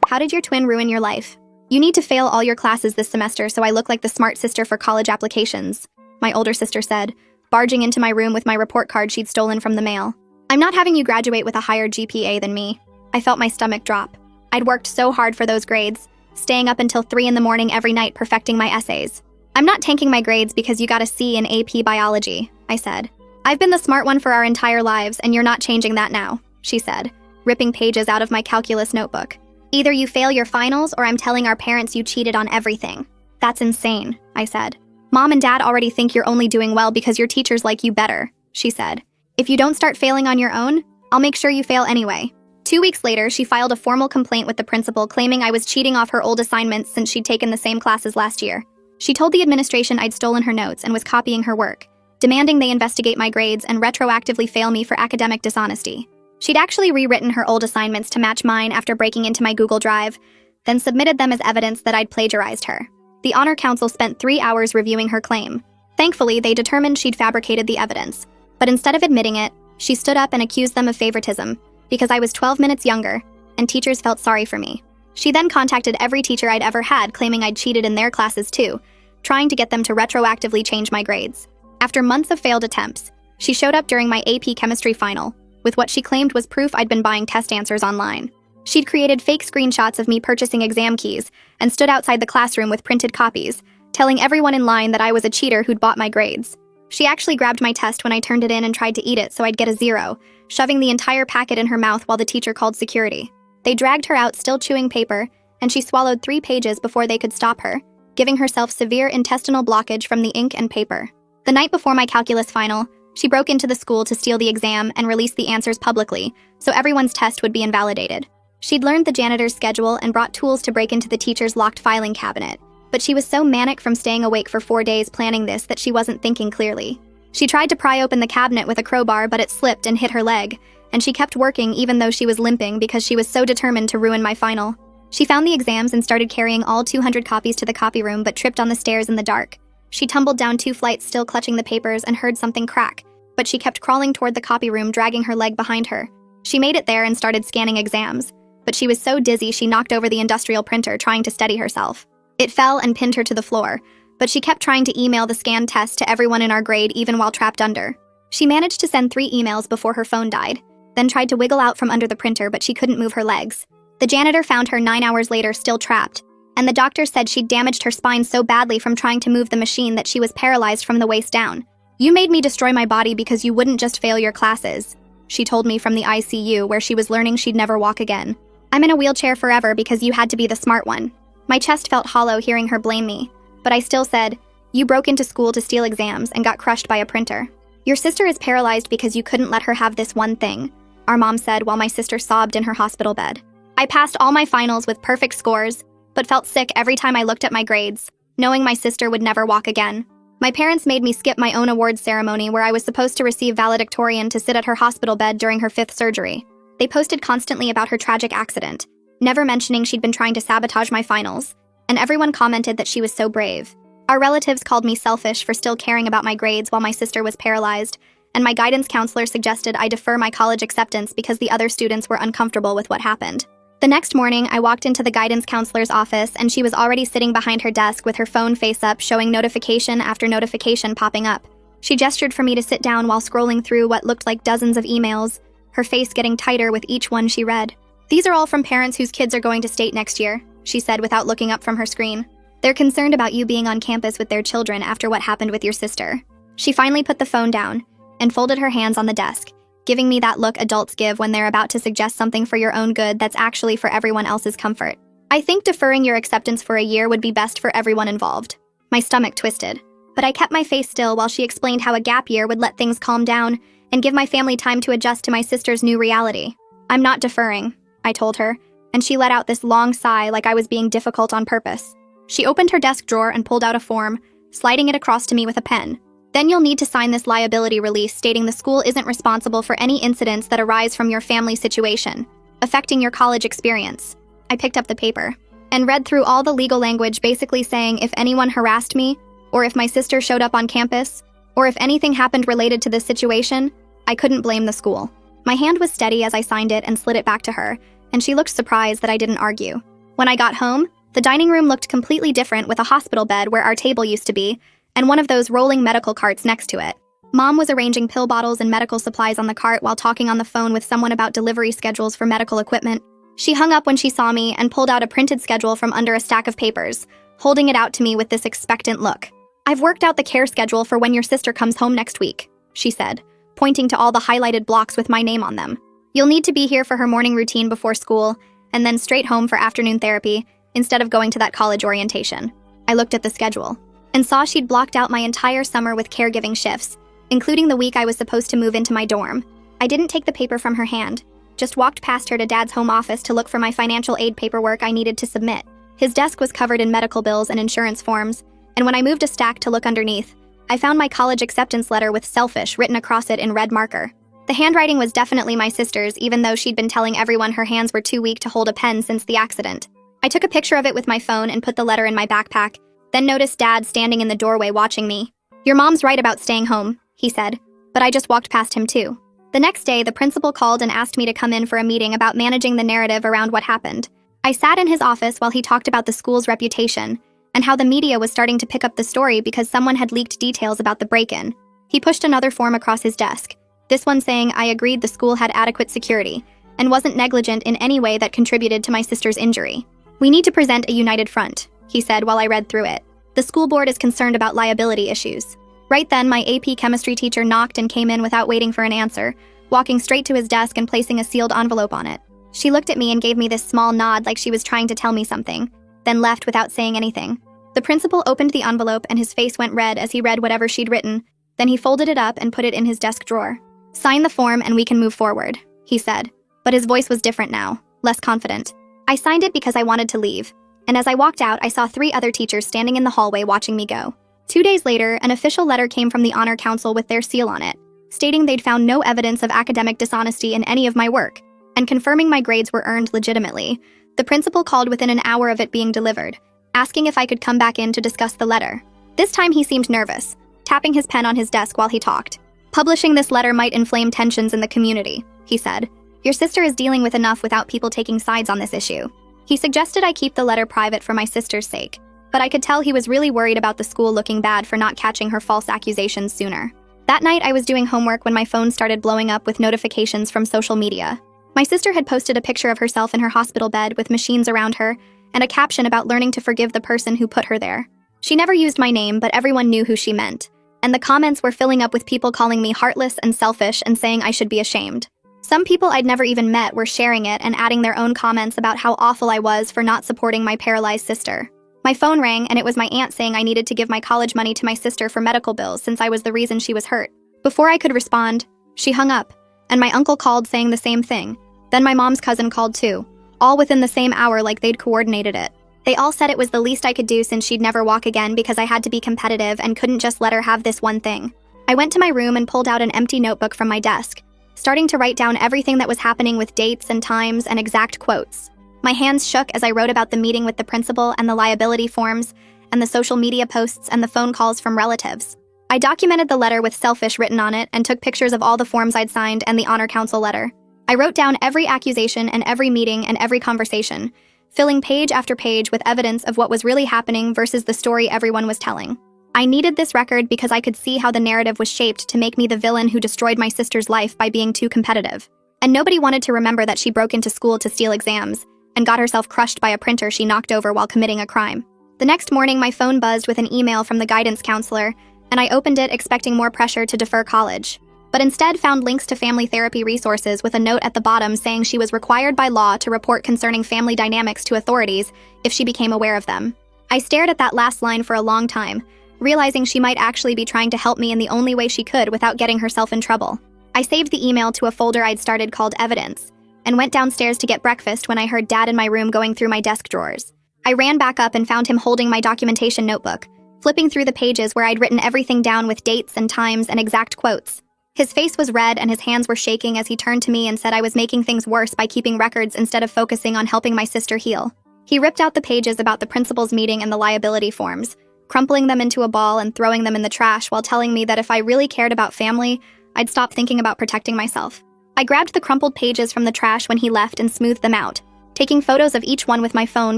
How did your twin ruin your life? You need to fail all your classes this semester so I look like the smart sister for college applications, my older sister said, barging into my room with my report card she'd stolen from the mail. I'm not having you graduate with a higher GPA than me. I felt my stomach drop. I'd worked so hard for those grades, staying up until 3 in the morning every night perfecting my essays. I'm not tanking my grades because you got a C in AP biology, I said. I've been the smart one for our entire lives and you're not changing that now, she said, ripping pages out of my calculus notebook. Either you fail your finals or I'm telling our parents you cheated on everything. That's insane, I said. Mom and Dad already think you're only doing well because your teachers like you better, she said. If you don't start failing on your own, I'll make sure you fail anyway. 2 weeks later, she filed a formal complaint with the principal claiming I was cheating off her old assignments since she'd taken the same classes last year. She told the administration I'd stolen her notes and was copying her work, demanding they investigate my grades and retroactively fail me for academic dishonesty. She'd actually rewritten her old assignments to match mine after breaking into my Google Drive, then submitted them as evidence that I'd plagiarized her. The Honor Council spent 3 hours reviewing her claim. Thankfully, they determined she'd fabricated the evidence. But instead of admitting it, she stood up and accused them of favoritism, because I was 12 minutes younger, and teachers felt sorry for me. She then contacted every teacher I'd ever had claiming I'd cheated in their classes too, trying to get them to retroactively change my grades. After months of failed attempts, she showed up during my AP chemistry final, with what she claimed was proof I'd been buying test answers online. She'd created fake screenshots of me purchasing exam keys and stood outside the classroom with printed copies, telling everyone in line that I was a cheater who'd bought my grades. She actually grabbed my test when I turned it in and tried to eat it so I'd get a 0, shoving the entire packet in her mouth while the teacher called security. They dragged her out still chewing paper, and she swallowed 3 pages before they could stop her, giving herself severe intestinal blockage from the ink and paper. The night before my calculus final, she broke into the school to steal the exam and release the answers publicly, so everyone's test would be invalidated. She'd learned the janitor's schedule and brought tools to break into the teacher's locked filing cabinet, but she was so manic from staying awake for 4 days planning this that she wasn't thinking clearly. She tried to pry open the cabinet with a crowbar, but it slipped and hit her leg, and she kept working even though she was limping because she was so determined to ruin my final. She found the exams and started carrying all 200 copies to the copy room but tripped on the stairs in the dark. She tumbled down 2 flights still clutching the papers and heard something crack, but she kept crawling toward the copy room dragging her leg behind her. She made it there and started scanning exams, but she was so dizzy she knocked over the industrial printer trying to steady herself. It fell and pinned her to the floor, but she kept trying to email the scanned test to everyone in our grade even while trapped under. She managed to send 3 emails before her phone died, then tried to wiggle out from under the printer but she couldn't move her legs. The janitor found her 9 hours later still trapped, and the doctor said she'd damaged her spine so badly from trying to move the machine that she was paralyzed from the waist down. You made me destroy my body because you wouldn't just fail your classes, she told me from the ICU where she was learning she'd never walk again. I'm in a wheelchair forever because you had to be the smart one. My chest felt hollow hearing her blame me, but I still said, you broke into school to steal exams and got crushed by a printer. Your sister is paralyzed because you couldn't let her have this one thing, our mom said while my sister sobbed in her hospital bed. I passed all my finals with perfect scores, but felt sick every time I looked at my grades, knowing my sister would never walk again. My parents made me skip my own awards ceremony where I was supposed to receive valedictorian to sit at her hospital bed during her 5th surgery. They posted constantly about her tragic accident, never mentioning she'd been trying to sabotage my finals, and everyone commented that she was so brave. Our relatives called me selfish for still caring about my grades while my sister was paralyzed, and my guidance counselor suggested I defer my college acceptance because the other students were uncomfortable with what happened. The next morning, I walked into the guidance counselor's office and she was already sitting behind her desk with her phone face up showing notification after notification popping up. She gestured for me to sit down while scrolling through what looked like dozens of emails, her face getting tighter with each one she read. These are all from parents whose kids are going to state next year, she said without looking up from her screen. They're concerned about you being on campus with their children after what happened with your sister. She finally put the phone down and folded her hands on the desk, giving me that look adults give when they're about to suggest something for your own good that's actually for everyone else's comfort. I think deferring your acceptance for a year would be best for everyone involved. My stomach twisted, but I kept my face still while she explained how a gap year would let things calm down and give my family time to adjust to my sister's new reality. I'm not deferring, I told her, and she let out this long sigh like I was being difficult on purpose. She opened her desk drawer and pulled out a form, sliding it across to me with a pen. Then you'll need to sign this liability release stating the school isn't responsible for any incidents that arise from your family situation, affecting your college experience. I picked up the paper and read through all the legal language basically saying if anyone harassed me, or if my sister showed up on campus, or if anything happened related to this situation, I couldn't blame the school. My hand was steady as I signed it and slid it back to her, and she looked surprised that I didn't argue. When I got home, the dining room looked completely different with a hospital bed where our table used to be, and one of those rolling medical carts next to it. Mom was arranging pill bottles and medical supplies on the cart while talking on the phone with someone about delivery schedules for medical equipment. She hung up when she saw me and pulled out a printed schedule from under a stack of papers, holding it out to me with this expectant look. "I've worked out the care schedule for when your sister comes home next week," she said, pointing to all the highlighted blocks with my name on them. "You'll need to be here for her morning routine before school, and then straight home for afternoon therapy, instead of going to that college orientation." I looked at the schedule and saw she'd blocked out my entire summer with caregiving shifts, including the week I was supposed to move into my dorm. I didn't take the paper from her hand, just walked past her to Dad's home office to look for my financial aid paperwork I needed to submit. His desk was covered in medical bills and insurance forms, and when I moved a stack to look underneath, I found my college acceptance letter with "selfish" written across it in red marker. The handwriting was definitely my sister's, even though she'd been telling everyone her hands were too weak to hold a pen since the accident. I took a picture of it with my phone and put the letter in my backpack, then noticed Dad standing in the doorway watching me. "Your mom's right about staying home," he said, but I just walked past him too. The next day, the principal called and asked me to come in for a meeting about managing the narrative around what happened. I sat in his office while he talked about the school's reputation and how the media was starting to pick up the story because someone had leaked details about the break-in. He pushed another form across his desk, this one saying I agreed the school had adequate security and wasn't negligent in any way that contributed to my sister's injury. "We need to present a united front," he said while I read through it. "The school board is concerned about liability issues." Right then, my AP chemistry teacher knocked and came in without waiting for an answer, walking straight to his desk and placing a sealed envelope on it. She looked at me and gave me this small nod like she was trying to tell me something, then left without saying anything. The principal opened the envelope and his face went red as he read whatever she'd written, then he folded it up and put it in his desk drawer. "Sign the form and we can move forward," he said, but his voice was different now, less confident. I signed it because I wanted to leave, and as I walked out, I saw 3 other teachers standing in the hallway watching me go. 2 days later, an official letter came from the Honor Council with their seal on it, stating they'd found no evidence of academic dishonesty in any of my work, and confirming my grades were earned legitimately. The principal called within an hour of it being delivered, asking if I could come back in to discuss the letter. This time he seemed nervous, tapping his pen on his desk while he talked. "Publishing this letter might inflame tensions in the community," he said. "Your sister is dealing with enough without people taking sides on this issue." He suggested I keep the letter private for my sister's sake, but I could tell he was really worried about the school looking bad for not catching her false accusations sooner. That night, I was doing homework when my phone started blowing up with notifications from social media. My sister had posted a picture of herself in her hospital bed with machines around her and a caption about learning to forgive the person who put her there. She never used my name, but everyone knew who she meant, and the comments were filling up with people calling me heartless and selfish and saying I should be ashamed. Some people I'd never even met were sharing it and adding their own comments about how awful I was for not supporting my paralyzed sister. My phone rang, and it was my aunt saying I needed to give my college money to my sister for medical bills since I was the reason she was hurt. Before I could respond, she hung up, and my uncle called saying the same thing. Then my mom's cousin called too, all within the same hour like they'd coordinated it. They all said it was the least I could do since she'd never walk again because I had to be competitive and couldn't just let her have this one thing. I went to my room and pulled out an empty notebook from my desk, starting to write down everything that was happening with dates and times and exact quotes. My hands shook as I wrote about the meeting with the principal and the liability forms and the social media posts and the phone calls from relatives. I documented the letter with "selfish" written on it and took pictures of all the forms I'd signed and the Honor Council letter. I wrote down every accusation and every meeting and every conversation, filling page after page with evidence of what was really happening versus the story everyone was telling. I needed this record because I could see how the narrative was shaped to make me the villain who destroyed my sister's life by being too competitive. And nobody wanted to remember that she broke into school to steal exams and got herself crushed by a printer she knocked over while committing a crime. The next morning, my phone buzzed with an email from the guidance counselor, and I opened it expecting more pressure to defer college, but instead found links to family therapy resources with a note at the bottom saying she was required by law to report concerning family dynamics to authorities if she became aware of them. I stared at that last line for a long time, realizing she might actually be trying to help me in the only way she could without getting herself in trouble. I saved the email to a folder I'd started called Evidence, and went downstairs to get breakfast when I heard Dad in my room going through my desk drawers. I ran back up and found him holding my documentation notebook, flipping through the pages where I'd written everything down with dates and times and exact quotes. His face was red and his hands were shaking as he turned to me and said I was making things worse by keeping records instead of focusing on helping my sister heal. He ripped out the pages about the principal's meeting and the liability forms, crumpling them into a ball and throwing them in the trash while telling me that if I really cared about family, I'd stop thinking about protecting myself. I grabbed the crumpled pages from the trash when he left and smoothed them out, taking photos of each one with my phone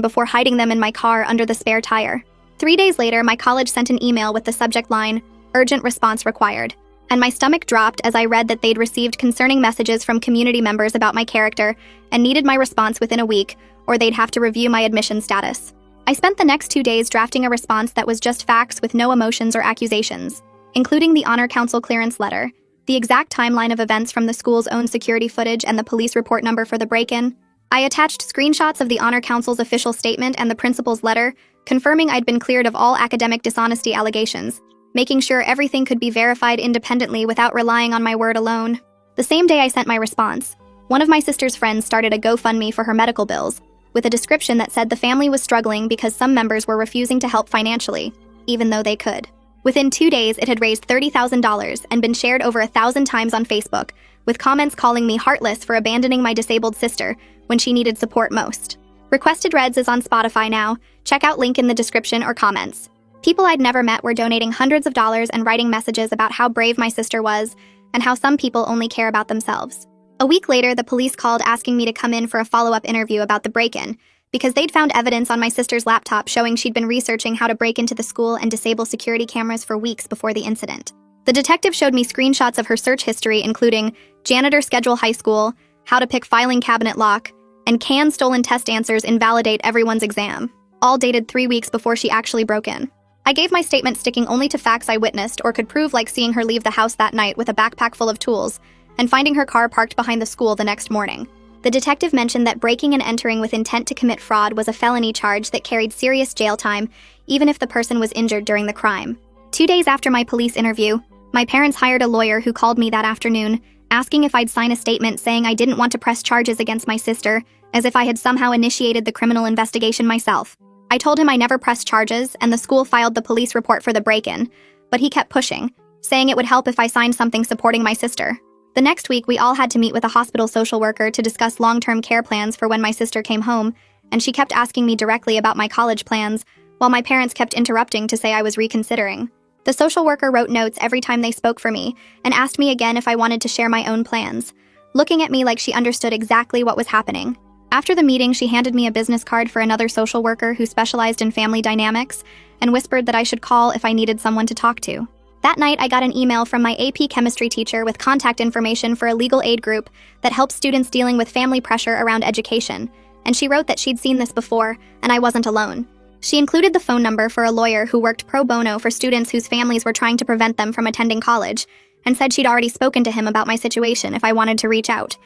before hiding them in my car under the spare tire. 3 days later, my college sent an email with the subject line, "Urgent response required," and my stomach dropped as I read that they'd received concerning messages from community members about my character and needed my response within a week, or they'd have to review my admission status. I spent the next 2 days drafting a response that was just facts with no emotions or accusations, including the Honor Council clearance letter, the exact timeline of events from the school's own security footage and the police report number for the break-in. I attached screenshots of the Honor Council's official statement and the principal's letter, confirming I'd been cleared of all academic dishonesty allegations, making sure everything could be verified independently without relying on my word alone. The same day I sent my response, one of my sister's friends started a GoFundMe for her medical bills, with a description that said the family was struggling because some members were refusing to help financially, even though they could. Within 2 days, it had raised $30,000 and been shared over 1,000 times on Facebook, with comments calling me heartless for abandoning my disabled sister when she needed support most. Requested Reds is on Spotify now. Check out link in the description or comments. People I'd never met were donating hundreds of dollars and writing messages about how brave my sister was and how some people only care about themselves. A week later, the police called asking me to come in for a follow-up interview about the break-in because they'd found evidence on my sister's laptop showing she'd been researching how to break into the school and disable security cameras for weeks before the incident. The detective showed me screenshots of her search history, including janitor schedule high school, how to pick filing cabinet lock, and can stolen test answers invalidate everyone's exam, all dated 3 weeks before she actually broke in. I gave my statement sticking only to facts I witnessed or could prove, like seeing her leave the house that night with a backpack full of tools and finding her car parked behind the school the next morning. The detective mentioned that breaking and entering with intent to commit fraud was a felony charge that carried serious jail time, even if the person was injured during the crime. 2 days after my police interview, my parents hired a lawyer who called me that afternoon, asking if I'd sign a statement saying I didn't want to press charges against my sister, as if I had somehow initiated the criminal investigation myself. I told him I never pressed charges, and the school filed the police report for the break-in, but he kept pushing, saying it would help if I signed something supporting my sister. The next week, we all had to meet with a hospital social worker to discuss long-term care plans for when my sister came home, and she kept asking me directly about my college plans, while my parents kept interrupting to say I was reconsidering. The social worker wrote notes every time they spoke for me, and asked me again if I wanted to share my own plans, looking at me like she understood exactly what was happening. After the meeting, she handed me a business card for another social worker who specialized in family dynamics, and whispered that I should call if I needed someone to talk to. That night, I got an email from my AP chemistry teacher with contact information for a legal aid group that helps students dealing with family pressure around education, and she wrote that she'd seen this before, and I wasn't alone. She included the phone number for a lawyer who worked pro bono for students whose families were trying to prevent them from attending college, and said she'd already spoken to him about my situation if I wanted to reach out.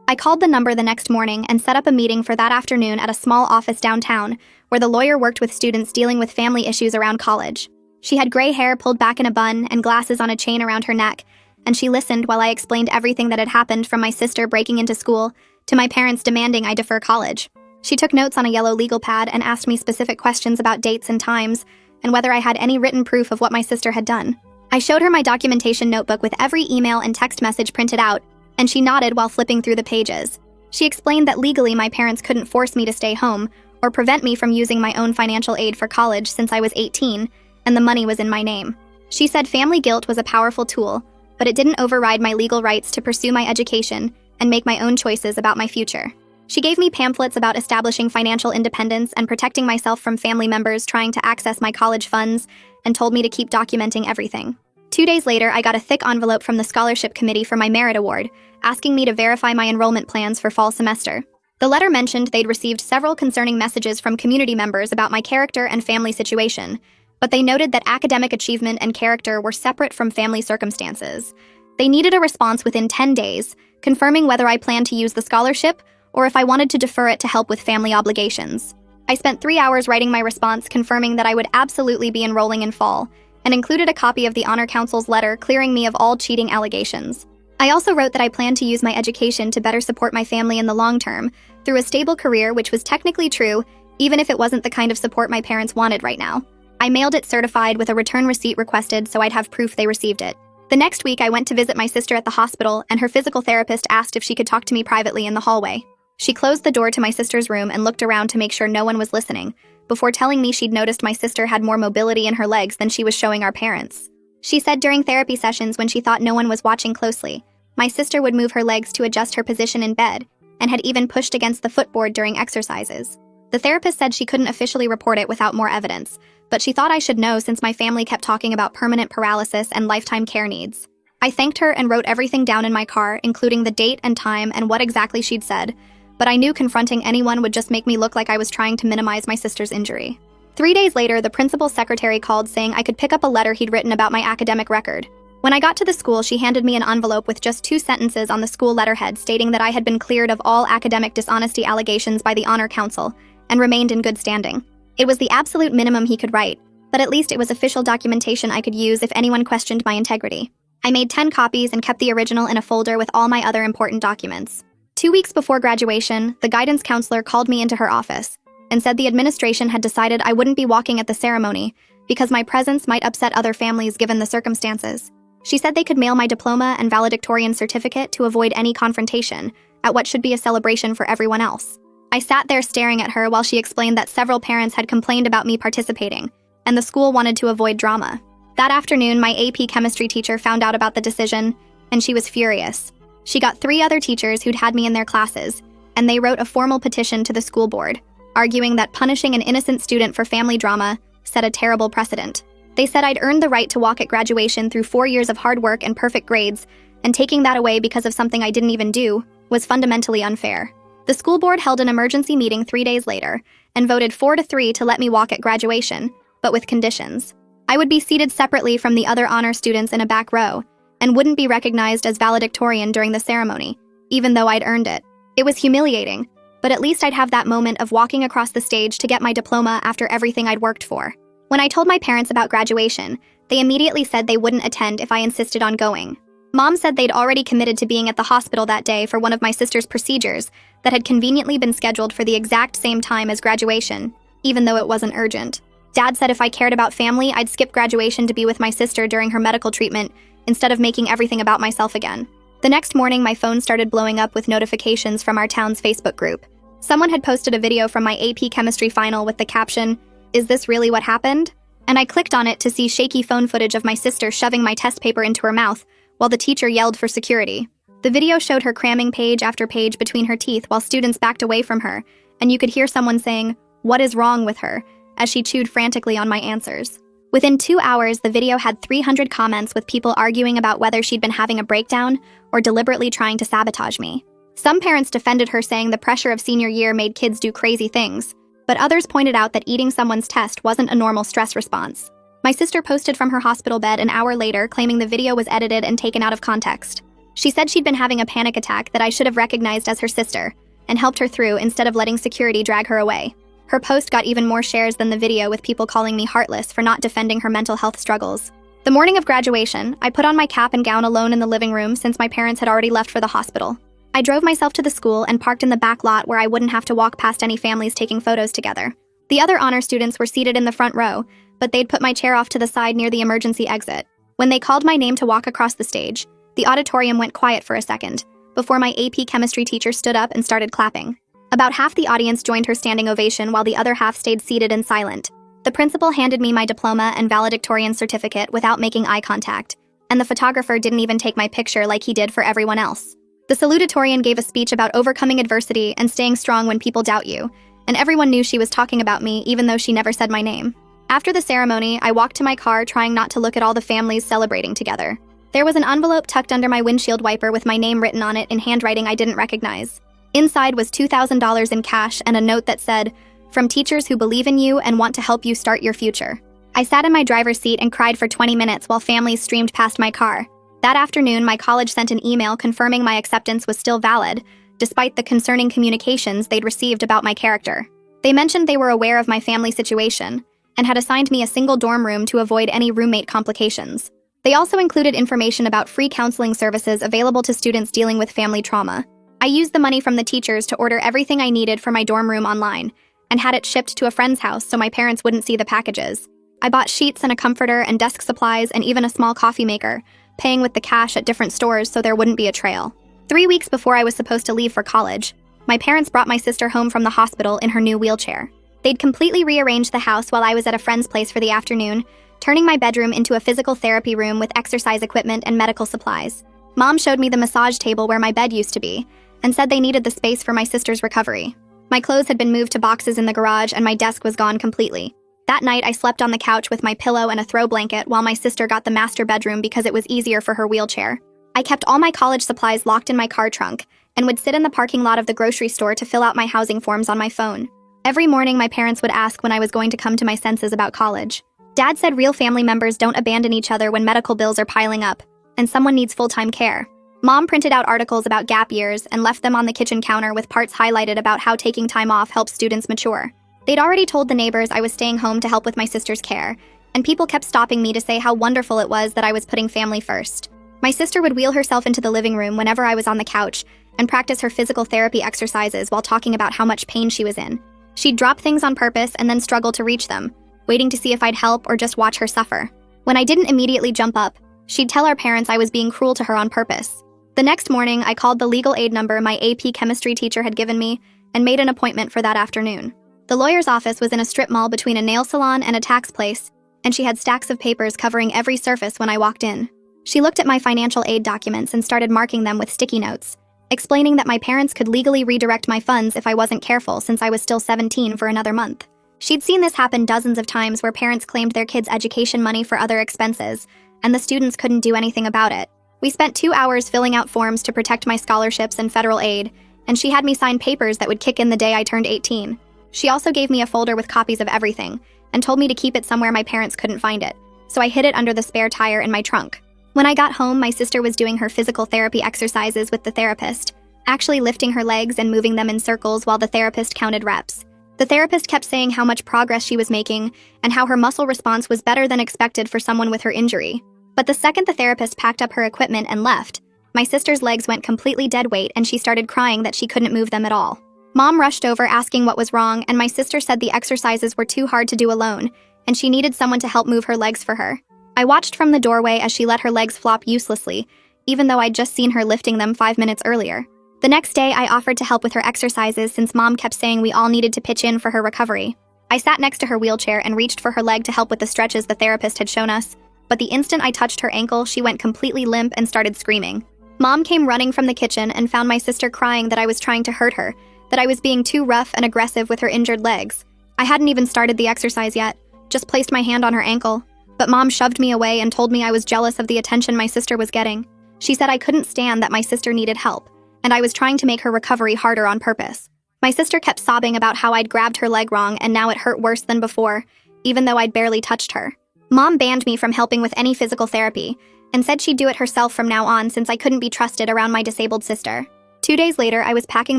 I called the number the next morning and set up a meeting for that afternoon at a small office downtown, where the lawyer worked with students dealing with family issues around college. She had gray hair pulled back in a bun and glasses on a chain around her neck, and she listened while I explained everything that had happened, from my sister breaking into school to my parents demanding I defer college. She took notes on a yellow legal pad and asked me specific questions about dates and times, and whether I had any written proof of what my sister had done. I showed her my documentation notebook with every email and text message printed out, and she nodded while flipping through the pages. She explained that legally my parents couldn't force me to stay home or prevent me from using my own financial aid for college since I was 18, and the money was in my name. She said family guilt was a powerful tool, but it didn't override my legal rights to pursue my education and make my own choices about my future. She gave me pamphlets about establishing financial independence and protecting myself from family members trying to access my college funds, and told me to keep documenting everything. 2 days later, I got a thick envelope from the scholarship committee for my merit award, asking me to verify my enrollment plans for fall semester. The letter mentioned they'd received several concerning messages from community members about my character and family situation, but they noted that academic achievement and character were separate from family circumstances. They needed a response within 10 days, confirming whether I planned to use the scholarship or if I wanted to defer it to help with family obligations. I spent 3 hours writing my response, confirming that I would absolutely be enrolling in fall, and included a copy of the Honor Council's letter clearing me of all cheating allegations. I also wrote that I planned to use my education to better support my family in the long term, through a stable career, which was technically true, even if it wasn't the kind of support my parents wanted right now. I mailed it certified with a return receipt requested so I'd have proof they received it. The next week, I went to visit my sister at the hospital, and her physical therapist asked if she could talk to me privately in the hallway. She closed the door to my sister's room and looked around to make sure no one was listening, before telling me she'd noticed my sister had more mobility in her legs than she was showing our parents. She said during therapy sessions, when she thought no one was watching closely, my sister would move her legs to adjust her position in bed, and had even pushed against the footboard during exercises. The therapist said she couldn't officially report it without more evidence, but she thought I should know since my family kept talking about permanent paralysis and lifetime care needs. I thanked her and wrote everything down in my car, including the date and time and what exactly she'd said, but I knew confronting anyone would just make me look like I was trying to minimize my sister's injury. 3 days later, the principal's secretary called saying I could pick up a letter he'd written about my academic record. When I got to the school, she handed me an envelope with just 2 sentences on the school letterhead stating that I had been cleared of all academic dishonesty allegations by the Honor Council and remained in good standing. It was the absolute minimum he could write, but at least it was official documentation I could use if anyone questioned my integrity. I made 10 copies and kept the original in a folder with all my other important documents. 2 weeks before graduation, the guidance counselor called me into her office and said the administration had decided I wouldn't be walking at the ceremony because my presence might upset other families given the circumstances. She said they could mail my diploma and valedictorian certificate to avoid any confrontation at what should be a celebration for everyone else. I sat there staring at her while she explained that several parents had complained about me participating, and the school wanted to avoid drama. That afternoon, my AP chemistry teacher found out about the decision, and she was furious. She got 3 other teachers who'd had me in their classes, and they wrote a formal petition to the school board, arguing that punishing an innocent student for family drama set a terrible precedent. They said I'd earned the right to walk at graduation through 4 years of hard work and perfect grades, and taking that away because of something I didn't even do was fundamentally unfair. The school board held an emergency meeting 3 days later and voted 4-3 to let me walk at graduation, but with conditions. I would be seated separately from the other honor students in a back row and wouldn't be recognized as valedictorian during the ceremony, even though I'd earned it. It was humiliating, but at least I'd have that moment of walking across the stage to get my diploma after everything I'd worked for. When I told my parents about graduation, they immediately said they wouldn't attend if I insisted on going. Mom said they'd already committed to being at the hospital that day for one of my sister's procedures that had conveniently been scheduled for the exact same time as graduation, even though it wasn't urgent. Dad said if I cared about family, I'd skip graduation to be with my sister during her medical treatment instead of making everything about myself again. The next morning, my phone started blowing up with notifications from our town's Facebook group. Someone had posted a video from my AP chemistry final with the caption, "Is this really what happened?" And I clicked on it to see shaky phone footage of my sister shoving my test paper into her mouth while the teacher yelled for security. The video showed her cramming page after page between her teeth while students backed away from her, and you could hear someone saying, "What is wrong with her?" as she chewed frantically on my answers. Within 2 hours, the video had 300 comments with people arguing about whether she'd been having a breakdown or deliberately trying to sabotage me. Some parents defended her, saying the pressure of senior year made kids do crazy things, but others pointed out that eating someone's test wasn't a normal stress response. My sister posted from her hospital bed an hour later, claiming the video was edited and taken out of context. She said she'd been having a panic attack that I should have recognized as her sister and helped her through instead of letting security drag her away. Her post got even more shares than the video, with people calling me heartless for not defending her mental health struggles. The morning of graduation, I put on my cap and gown alone in the living room since my parents had already left for the hospital. I drove myself to the school and parked in the back lot where I wouldn't have to walk past any families taking photos together. The other honor students were seated in the front row, but they'd put my chair off to the side near the emergency exit. When they called my name to walk across the stage, the auditorium went quiet for a second, before my AP chemistry teacher stood up and started clapping. About half the audience joined her standing ovation while the other half stayed seated and silent. The principal handed me my diploma and valedictorian certificate without making eye contact, and the photographer didn't even take my picture like he did for everyone else. The salutatorian gave a speech about overcoming adversity and staying strong when people doubt you, and everyone knew she was talking about me even though she never said my name. After the ceremony, I walked to my car trying not to look at all the families celebrating together. There was an envelope tucked under my windshield wiper with my name written on it in handwriting I didn't recognize. Inside was $2,000 in cash and a note that said, "From teachers who believe in you and want to help you start your future." I sat in my driver's seat and cried for 20 minutes while families streamed past my car. That afternoon, my college sent an email confirming my acceptance was still valid, despite the concerning communications they'd received about my character. They mentioned they were aware of my family situation and had assigned me a single dorm room to avoid any roommate complications. They also included information about free counseling services available to students dealing with family trauma. I used the money from the teachers to order everything I needed for my dorm room online and had it shipped to a friend's house so my parents wouldn't see the packages. I bought sheets and a comforter and desk supplies and even a small coffee maker, paying with the cash at different stores so there wouldn't be a trail. 3 weeks before I was supposed to leave for college, my parents brought my sister home from the hospital in her new wheelchair. They'd completely rearranged the house while I was at a friend's place for the afternoon, turning my bedroom into a physical therapy room with exercise equipment and medical supplies. Mom showed me the massage table where my bed used to be, and said they needed the space for my sister's recovery. My clothes had been moved to boxes in the garage and my desk was gone completely. That night, I slept on the couch with my pillow and a throw blanket while my sister got the master bedroom because it was easier for her wheelchair. I kept all my college supplies locked in my car trunk and would sit in the parking lot of the grocery store to fill out my housing forms on my phone. Every morning, my parents would ask when I was going to come to my senses about college. Dad said real family members don't abandon each other when medical bills are piling up and someone needs full-time care. Mom printed out articles about gap years and left them on the kitchen counter with parts highlighted about how taking time off helps students mature. They'd already told the neighbors I was staying home to help with my sister's care, and people kept stopping me to say how wonderful it was that I was putting family first. My sister would wheel herself into the living room whenever I was on the couch and practice her physical therapy exercises while talking about how much pain she was in. She'd drop things on purpose and then struggle to reach them, waiting to see if I'd help or just watch her suffer. When I didn't immediately jump up, she'd tell our parents I was being cruel to her on purpose. The next morning, I called the legal aid number my AP chemistry teacher had given me and made an appointment for that afternoon. The lawyer's office was in a strip mall between a nail salon and a tax place, and she had stacks of papers covering every surface when I walked in. She looked at my financial aid documents and started marking them with sticky notes, explaining that my parents could legally redirect my funds if I wasn't careful since I was still 17 for another month. She'd seen this happen dozens of times where parents claimed their kids' education money for other expenses, and the students couldn't do anything about it. We spent 2 hours filling out forms to protect my scholarships and federal aid, and she had me sign papers that would kick in the day I turned 18. She also gave me a folder with copies of everything, and told me to keep it somewhere my parents couldn't find it, so I hid it under the spare tire in my trunk. When I got home, my sister was doing her physical therapy exercises with the therapist, actually lifting her legs and moving them in circles while the therapist counted reps. The therapist kept saying how much progress she was making and how her muscle response was better than expected for someone with her injury. But the second the therapist packed up her equipment and left, my sister's legs went completely dead weight and she started crying that she couldn't move them at all. Mom rushed over asking what was wrong, and my sister said the exercises were too hard to do alone, and she needed someone to help move her legs for her. I watched from the doorway as she let her legs flop uselessly, even though I'd just seen her lifting them 5 minutes earlier. The next day, I offered to help with her exercises since Mom kept saying we all needed to pitch in for her recovery. I sat next to her wheelchair and reached for her leg to help with the stretches the therapist had shown us, but the instant I touched her ankle, she went completely limp and started screaming. Mom came running from the kitchen and found my sister crying that I was trying to hurt her, that I was being too rough and aggressive with her injured legs. I hadn't even started the exercise yet, just placed my hand on her ankle, but Mom shoved me away and told me I was jealous of the attention my sister was getting. She said I couldn't stand that my sister needed help, and I was trying to make her recovery harder on purpose. My sister kept sobbing about how I'd grabbed her leg wrong and now it hurt worse than before, even though I'd barely touched her. Mom banned me from helping with any physical therapy and said she'd do it herself from now on since I couldn't be trusted around my disabled sister. 2 days later, I was packing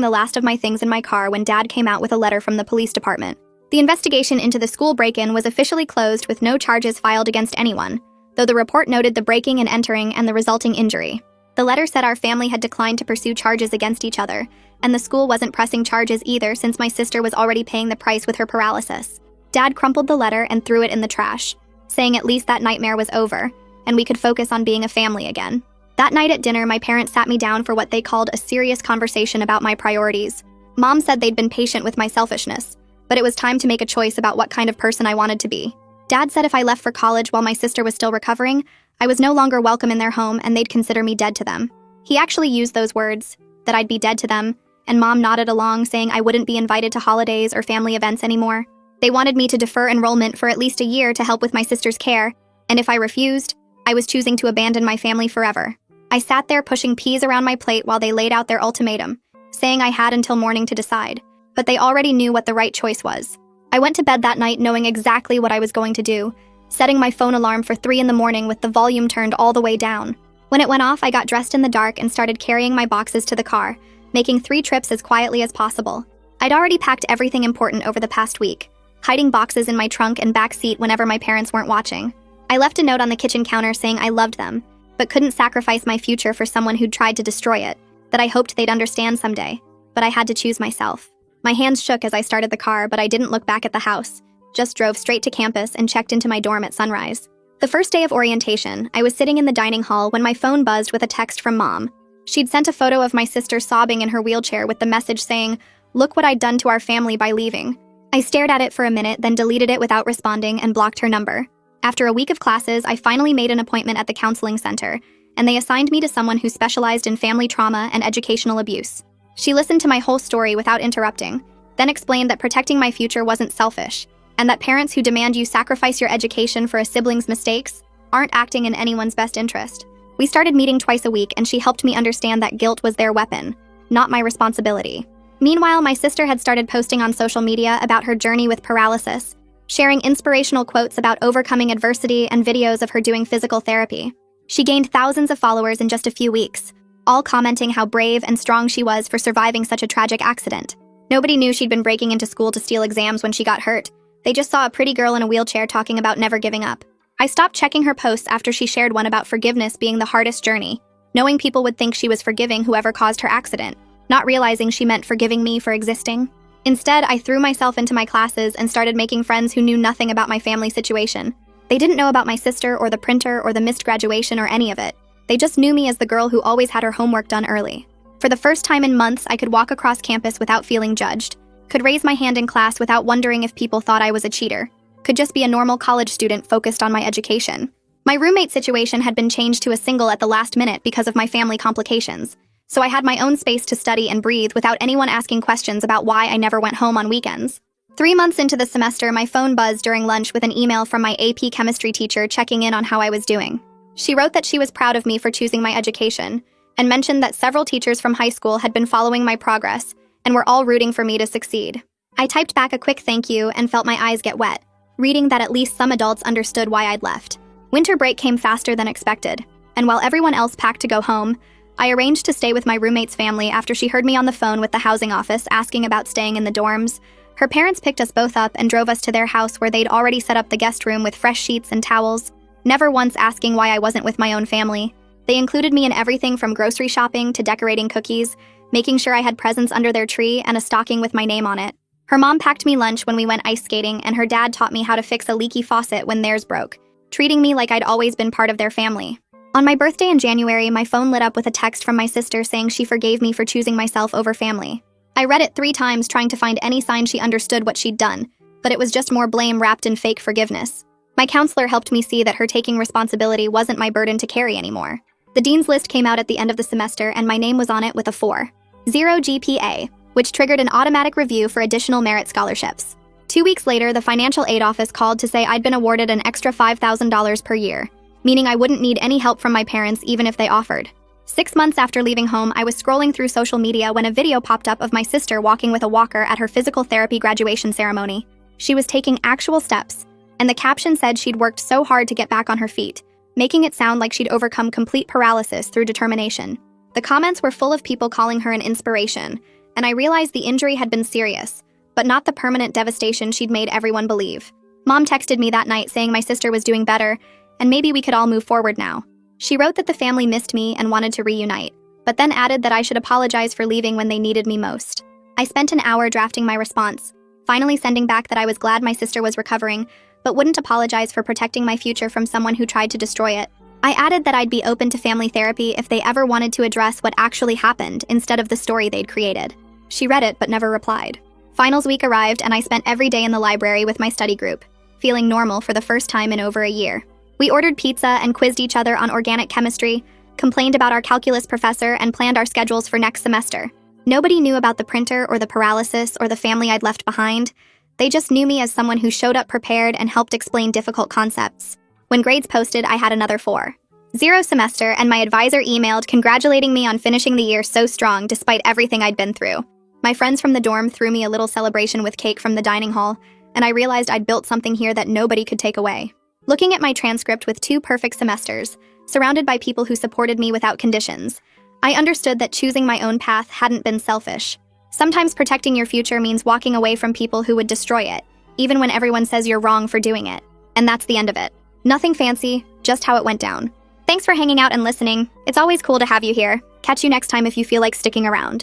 the last of my things in my car when Dad came out with a letter from the police department. The investigation into the school break-in was officially closed with no charges filed against anyone, though the report noted the breaking and entering and the resulting injury. The letter said our family had declined to pursue charges against each other, and the school wasn't pressing charges either since my sister was already paying the price with her paralysis. Dad crumpled the letter and threw it in the trash, saying at least that nightmare was over, and we could focus on being a family again. That night at dinner, my parents sat me down for what they called a serious conversation about my priorities. Mom said they'd been patient with my selfishness, but it was time to make a choice about what kind of person I wanted to be. Dad said if I left for college while my sister was still recovering, I was no longer welcome in their home and they'd consider me dead to them. He actually used those words, that I'd be dead to them, and Mom nodded along saying I wouldn't be invited to holidays or family events anymore. They wanted me to defer enrollment for at least a year to help with my sister's care, and if I refused, I was choosing to abandon my family forever. I sat there pushing peas around my plate while they laid out their ultimatum, saying I had until morning to decide, but they already knew what the right choice was. I went to bed that night knowing exactly what I was going to do, setting my phone alarm for 3 a.m. with the volume turned all the way down. When it went off, I got dressed in the dark and started carrying my boxes to the car, making 3 trips as quietly as possible. I'd already packed everything important over the past week, hiding boxes in my trunk and back seat whenever my parents weren't watching. I left a note on the kitchen counter saying I loved them, but couldn't sacrifice my future for someone who'd tried to destroy it, that I hoped they'd understand someday, but I had to choose myself. My hands shook as I started the car, but I didn't look back at the house, just drove straight to campus and checked into my dorm at sunrise. The first day of orientation, I was sitting in the dining hall when my phone buzzed with a text from Mom. She'd sent a photo of my sister sobbing in her wheelchair with the message saying, "Look what I'd done to our family by leaving." I stared at it for a minute, then deleted it without responding and blocked her number. After a week of classes, I finally made an appointment at the counseling center, and they assigned me to someone who specialized in family trauma and educational abuse. She listened to my whole story without interrupting, then explained that protecting my future wasn't selfish, and that parents who demand you sacrifice your education for a sibling's mistakes aren't acting in anyone's best interest. We started meeting twice a week, and she helped me understand that guilt was their weapon, not my responsibility. Meanwhile, my sister had started posting on social media about her journey with paralysis, sharing inspirational quotes about overcoming adversity and videos of her doing physical therapy. She gained thousands of followers in just a few weeks, all commenting how brave and strong she was for surviving such a tragic accident. Nobody knew she'd been breaking into school to steal exams when she got hurt. They just saw a pretty girl in a wheelchair talking about never giving up. I stopped checking her posts after she shared one about forgiveness being the hardest journey, knowing people would think she was forgiving whoever caused her accident, not realizing she meant forgiving me for existing. Instead, I threw myself into my classes and started making friends who knew nothing about my family situation. They didn't know about my sister or the printer or the missed graduation or any of it. They just knew me as the girl who always had her homework done early. For the first time in months, I could walk across campus without feeling judged, could raise my hand in class without wondering if people thought I was a cheater, could just be a normal college student focused on my education. My roommate situation had been changed to a single at the last minute because of my family complications, so I had my own space to study and breathe without anyone asking questions about why I never went home on weekends. 3 months into the semester, my phone buzzed during lunch with an email from my AP chemistry teacher checking in on how I was doing. She wrote that she was proud of me for choosing my education, and mentioned that several teachers from high school had been following my progress and were all rooting for me to succeed. I typed back a quick thank you and felt my eyes get wet, reading that at least some adults understood why I'd left. Winter break came faster than expected, and while everyone else packed to go home, I arranged to stay with my roommate's family after she heard me on the phone with the housing office asking about staying in the dorms. Her parents picked us both up and drove us to their house where they'd already set up the guest room with fresh sheets and towels, never once asking why I wasn't with my own family. They included me in everything from grocery shopping to decorating cookies, making sure I had presents under their tree and a stocking with my name on it. Her mom packed me lunch when we went ice skating, and her dad taught me how to fix a leaky faucet when theirs broke, treating me like I'd always been part of their family. On my birthday in January, my phone lit up with a text from my sister saying she forgave me for choosing myself over family. I read it 3 times trying to find any sign she understood what she'd done, but it was just more blame wrapped in fake forgiveness. My counselor helped me see that her taking responsibility wasn't my burden to carry anymore. The dean's list came out at the end of the semester, and my name was on it with a 4.0 GPA, which triggered an automatic review for additional merit scholarships. 2 weeks later, the financial aid office called to say I'd been awarded an extra $5,000 per year, meaning I wouldn't need any help from my parents even if they offered. 6 months after leaving home, I was scrolling through social media when a video popped up of my sister walking with a walker at her physical therapy graduation ceremony. She was taking actual steps, and the caption said she'd worked so hard to get back on her feet, making it sound like she'd overcome complete paralysis through determination. The comments were full of people calling her an inspiration, and I realized the injury had been serious, but not the permanent devastation she'd made everyone believe. Mom texted me that night saying my sister was doing better, and maybe we could all move forward now. She wrote that the family missed me and wanted to reunite, but then added that I should apologize for leaving when they needed me most. I spent an hour drafting my response, finally sending back that I was glad my sister was recovering, but wouldn't apologize for protecting my future from someone who tried to destroy it. I added that I'd be open to family therapy if they ever wanted to address what actually happened instead of the story they'd created. She read it but never replied. Finals week arrived, and I spent every day in the library with my study group, feeling normal for the first time in over a year. We ordered pizza and quizzed each other on organic chemistry, complained about our calculus professor, and planned our schedules for next semester. Nobody knew about the printer or the paralysis or the family I'd left behind. They just knew me as someone who showed up prepared and helped explain difficult concepts. When grades posted, I had another 4.0 semester, and my advisor emailed congratulating me on finishing the year so strong despite everything I'd been through. My friends from the dorm threw me a little celebration with cake from the dining hall, and I realized I'd built something here that nobody could take away. Looking at my transcript with 2 perfect semesters, surrounded by people who supported me without conditions, I understood that choosing my own path hadn't been selfish. Sometimes protecting your future means walking away from people who would destroy it, even when everyone says you're wrong for doing it. And that's the end of it. Nothing fancy, just how it went down. Thanks for hanging out and listening. It's always cool to have you here. Catch you next time if you feel like sticking around.